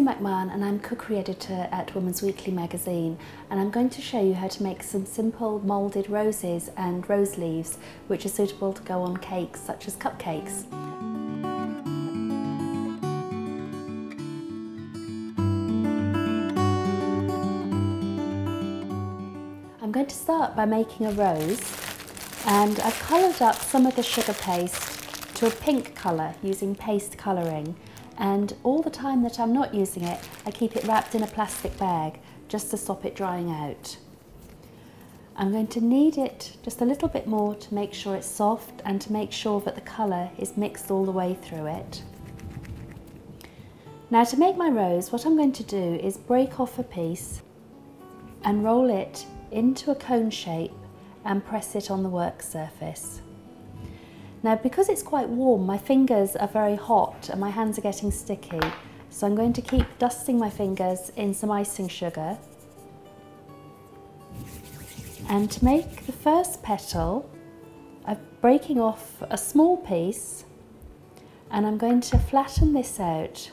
McMahon and I'm cookery editor at Women's Weekly magazine, and I'm going to show you how to make some simple moulded roses and rose leaves which are suitable to go on cakes such as cupcakes. I'm going to start by making a rose, and I've coloured up some of the sugar paste to a pink colour using paste colouring, and all the time that I'm not using it I keep it wrapped in a plastic bag just to stop it drying out. I'm going to knead it just a little bit more to make sure it's soft and to make sure that the colour is mixed all the way through it. Now to make my rose, what I'm going to do is break off a piece and roll it into a cone shape and press it on the work surface. Now because it's quite warm, my fingers are very hot and my hands are getting sticky, so I'm going to keep dusting my fingers in some icing sugar. And to make the first petal, I'm breaking off a small piece and I'm going to flatten this out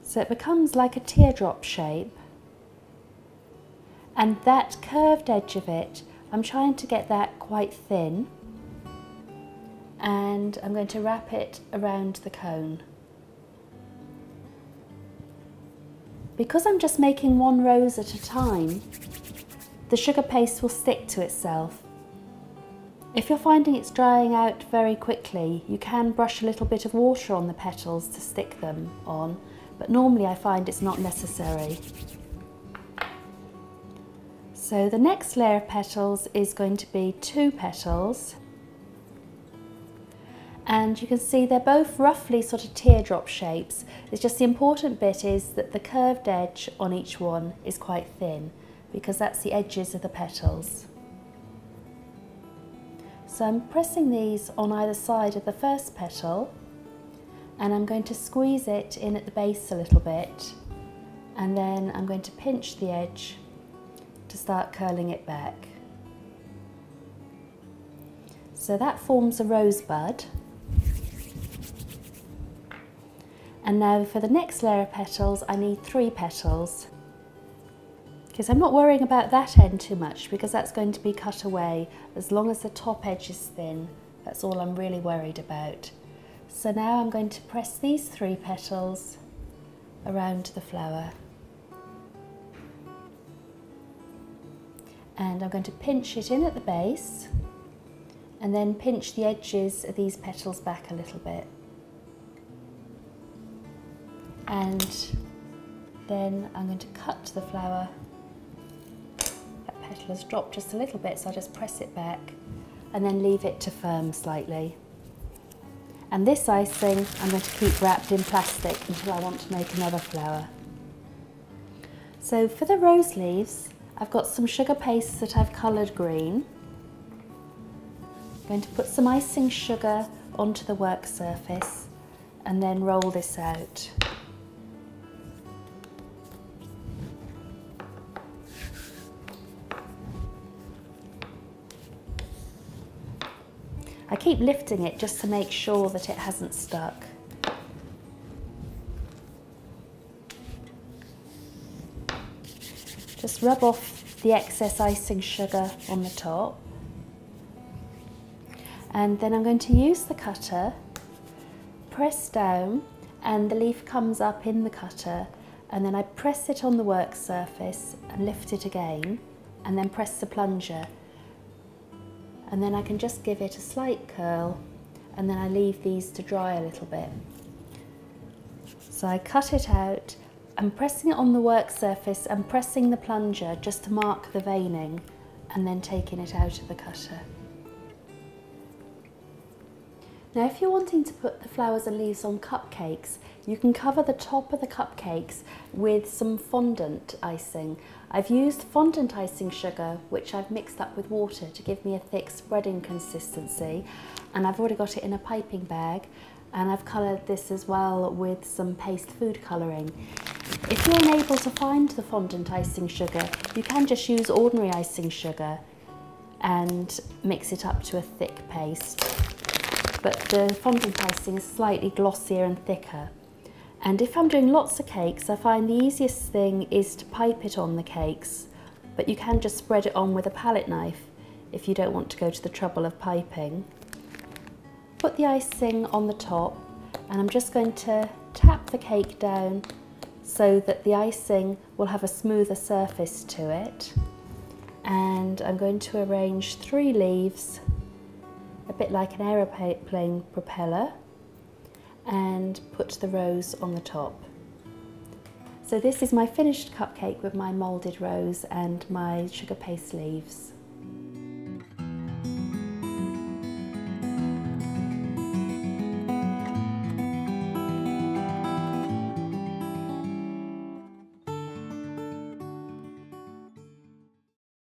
so it becomes like a teardrop shape. And that curved edge of it, I'm trying to get that quite thin, and I'm going to wrap it around the cone. Because I'm just making one rose at a time, the sugar paste will stick to itself. If you're finding it's drying out very quickly, you can brush a little bit of water on the petals to stick them on, but normally I find it's not necessary. So the next layer of petals is going to be 2 petals, and you can see they're both roughly sort of teardrop shapes. It's just the important bit is that the curved edge on each one is quite thin, because that's the edges of the petals. So I'm pressing these on either side of the first petal, and I'm going to squeeze it in at the base a little bit, and then I'm going to pinch the edge to start curling it back. So that forms a rosebud. And now for the next layer of petals, I need 3 petals. Because I'm not worrying about that end too much, because that's going to be cut away. As long as the top edge is thin, that's all I'm really worried about. So now I'm going to press these 3 petals around the flower. And I'm going to pinch it in at the base and then pinch the edges of these petals back a little bit. And then I'm going to cut the flower. That petal has dropped just a little bit, so I'll just press it back and then leave it to firm slightly. And this icing I'm going to keep wrapped in plastic until I want to make another flower. So for the rose leaves, I've got some sugar paste that I've coloured green. I'm going to put some icing sugar onto the work surface and then roll this out. I keep lifting it just to make sure that it hasn't stuck. Just rub off the excess icing sugar on the top, and then I'm going to use the cutter, press down, and the leaf comes up in the cutter, and then I press it on the work surface and lift it again, and then press the plunger, and then I can just give it a slight curl, and then I leave these to dry a little bit. So I cut it out. I'm pressing it on the work surface and pressing the plunger just to mark the veining, and then taking it out of the cutter. Now if you're wanting to put the flowers and leaves on cupcakes, you can cover the top of the cupcakes with some fondant icing. I've used fondant icing sugar, which I've mixed up with water to give me a thick spreading consistency, and I've already got it in a piping bag, and I've coloured this as well with some paste food colouring. If you're unable to find the fondant icing sugar, you can just use ordinary icing sugar and mix it up to a thick paste. But the fondant icing is slightly glossier and thicker. And if I'm doing lots of cakes, I find the easiest thing is to pipe it on the cakes, but you can just spread it on with a palette knife if you don't want to go to the trouble of piping. Put the icing on the top, and I'm just going to tap the cake down so that the icing will have a smoother surface to it. And I'm going to arrange 3 leaves, a bit like an aeroplane propeller, and put the rose on the top. So this is my finished cupcake with my moulded rose and my sugar paste leaves.